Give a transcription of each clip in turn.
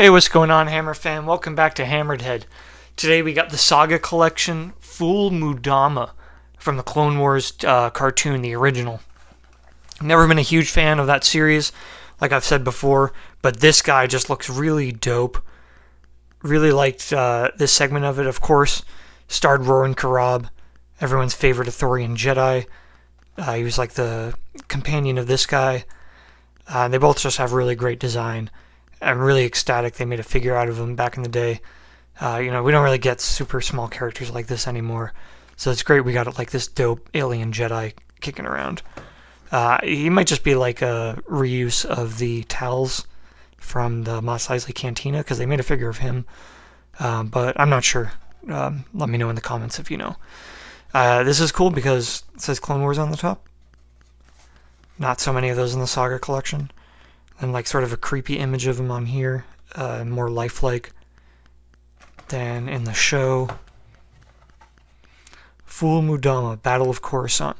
Hey, what's going on, Hammer fam? Welcome back to HammeredHead. Today we got the Saga Collection, Foul Moudama from the Clone Wars cartoon, the original. Never been a huge fan of that series, like I've said before, but this guy just looks really dope. Really liked this segment of it, of course. Starred Rowan Karab, everyone's favorite Ithorian Jedi. He was like the companion of this guy. They both just have really great design. I'm really ecstatic they made a figure out of him back in the day. We don't really get super small characters like this anymore. So it's great we got like this dope alien Jedi kicking around. He might just be like a reuse of the towels from the Mos Eisley Cantina, because they made a figure of him. But I'm not sure. Let me know in the comments if you know. This is cool because it says Clone Wars on the top. Not so many of those in the Saga Collection. And like sort of a creepy image of him on here, more lifelike than in the show. Foul Moudama, Battle of Coruscant.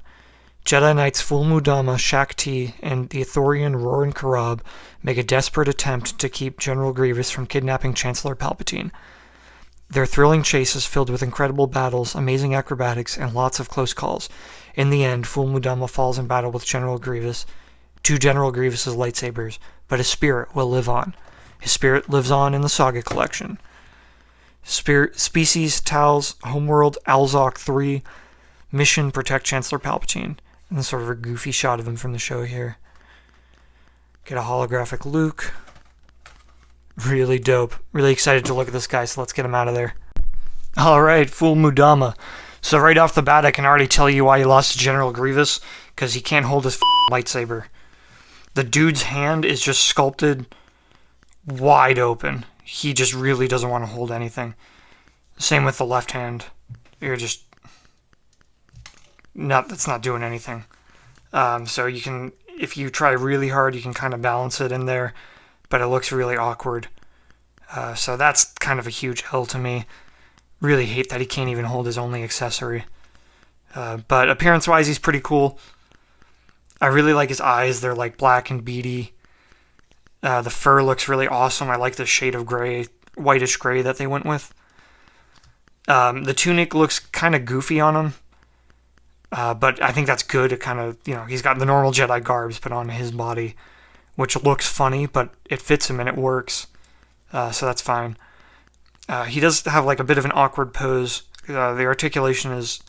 Jedi Knights Foul Moudama, Shaak Ti, and the Ithorian Rowan Karab make a desperate attempt to keep General Grievous from kidnapping Chancellor Palpatine. Their thrilling chase is filled with incredible battles, amazing acrobatics, and lots of close calls. In the end, Foul Moudama falls in battle with General Grievous, to General Grievous's lightsabers, but his spirit will live on. His spirit lives on in the Saga Collection. Species, Tals, Homeworld, Alzok 3, Mission, Protect Chancellor Palpatine. And this sort of a goofy shot of him from the show here. Get a holographic Luke. Really dope. Really excited to look at this guy, so let's get him out of there. Alright, Foul Moudama. So right off the bat, I can already tell you why he lost to General Grievous, because he can't hold his lightsaber. The dude's hand is just sculpted wide open. He just really doesn't want to hold anything. Same with the left hand. You're just... that's not doing anything. So you can, if you try really hard, you can kind of balance it in there, but it looks really awkward. So that's kind of a huge L to me. Really hate that he can't even hold his only accessory. But appearance-wise, he's pretty cool. I really like his eyes. They're like black and beady. The fur looks really awesome. I like the shade of gray, whitish gray that they went with. The tunic looks kind of goofy on him. But I think that's good. It kind of, he's got the normal Jedi garbs put on his body, which looks funny, but it fits him and it works. So that's fine. He does have like a bit of an awkward pose. The articulation is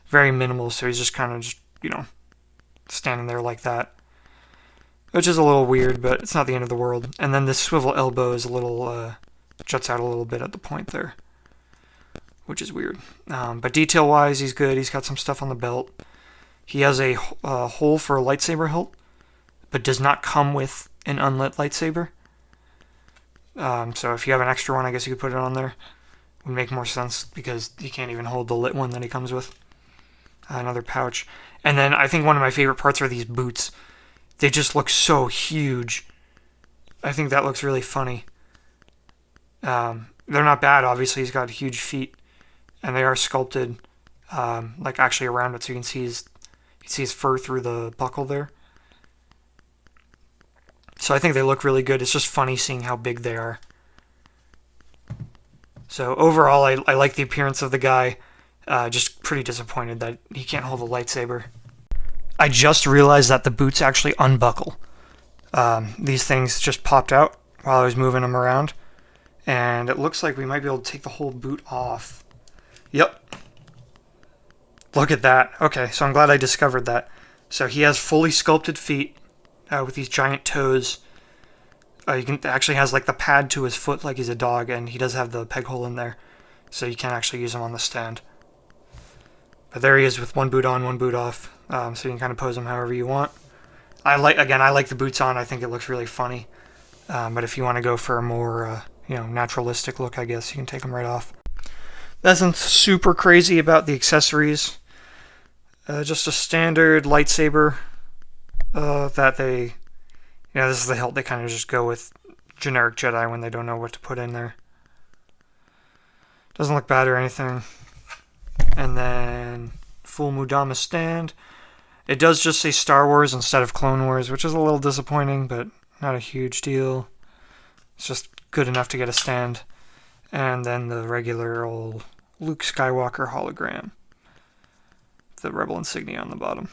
very minimal, so he's just kind of standing there like that, which is a little weird, but it's not the end of the world. And then this swivel elbow is a little, juts out a little bit at the point there, which is weird. But detail-wise, he's good. He's got some stuff on the belt. He has a hole for a lightsaber hilt, but does not come with an unlit lightsaber. So if you have an extra one, I guess you could put it on there. Would make more sense, because he can't even hold the lit one that he comes with. Another pouch. And then I think one of my favorite parts are these boots. They just look so huge. I think that looks really funny. They're not bad, obviously. He's got huge feet. And they are sculpted, like actually around it, so you can see his fur through the buckle there. So I think they look really good. It's just funny seeing how big they are. So overall, I like the appearance of the guy. Just pretty disappointed that he can't hold a lightsaber. I just realized that the boots actually unbuckle. These things just popped out while I was moving them around. And it looks like we might be able to take the whole boot off. Yep. Look at that. Okay, so I'm glad I discovered that. So he has fully sculpted feet with these giant toes. You can actually has like the pad to his foot like he's a dog, and he does have the peg hole in there. So you can actually use him on the stand. But there he is with one boot on, one boot off. So you can kind of pose him however you want. I like the boots on. I think it looks really funny. But if you want to go for a more, naturalistic look, I guess you can take them right off. Nothing super crazy about the accessories. Just a standard lightsaber that they, this is the hilt they kind of just go with generic Jedi when they don't know what to put in there. Doesn't look bad or anything. And then Foul Moudama stand. It does just say Star Wars instead of Clone Wars, which is a little disappointing, but not a huge deal. It's just good enough to get a stand. And then the regular old Luke Skywalker hologram. The Rebel insignia on the bottom.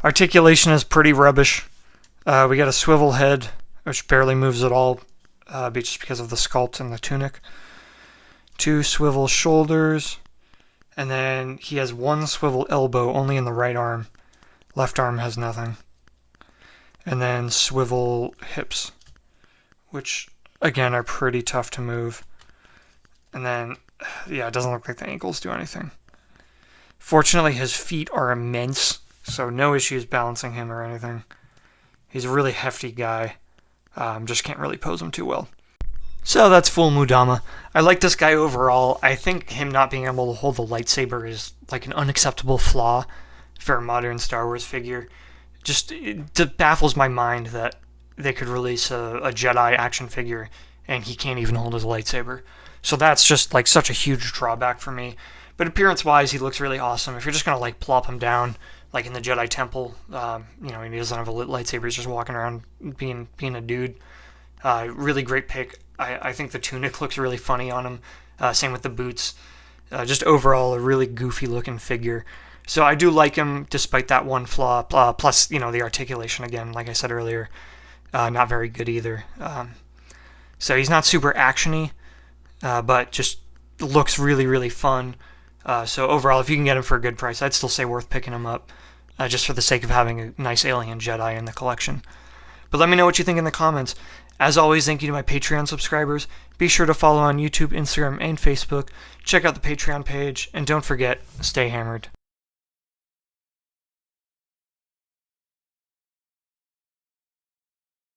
Articulation is pretty rubbish. We got a swivel head, which barely moves at all, just because of the sculpt and the tunic. 2 swivel shoulders, and then he has 1 swivel elbow only in the right arm. Left arm has nothing. And then swivel hips, which again are pretty tough to move. And then, yeah, it doesn't look like the ankles do anything. Fortunately, his feet are immense, so no issues balancing him or anything. He's a really hefty guy. Just can't really pose him too well. So that's Foul Moudama. I like this guy overall. I think him not being able to hold the lightsaber is like an unacceptable flaw for a modern Star Wars figure. Just, it baffles my mind that they could release a Jedi action figure and he can't even hold his lightsaber. So that's just like such a huge drawback for me. But appearance-wise, he looks really awesome. If you're just gonna like plop him down, like in the Jedi Temple, and he doesn't have a lit lightsaber, he's just walking around being a dude. Really great pick. I think the tunic looks really funny on him. Same with the boots. Just overall, a really goofy-looking figure. So I do like him, despite that one flaw. Plus, the articulation again, like I said earlier, not very good either. So he's not super actiony, but just looks really, really fun. So overall, if you can get him for a good price, I'd still say worth picking him up, just for the sake of having a nice alien Jedi in the collection. But let me know what you think in the comments. As always, thank you to my Patreon subscribers. Be sure to follow on YouTube, Instagram, and Facebook. Check out the Patreon page, and don't forget, stay hammered.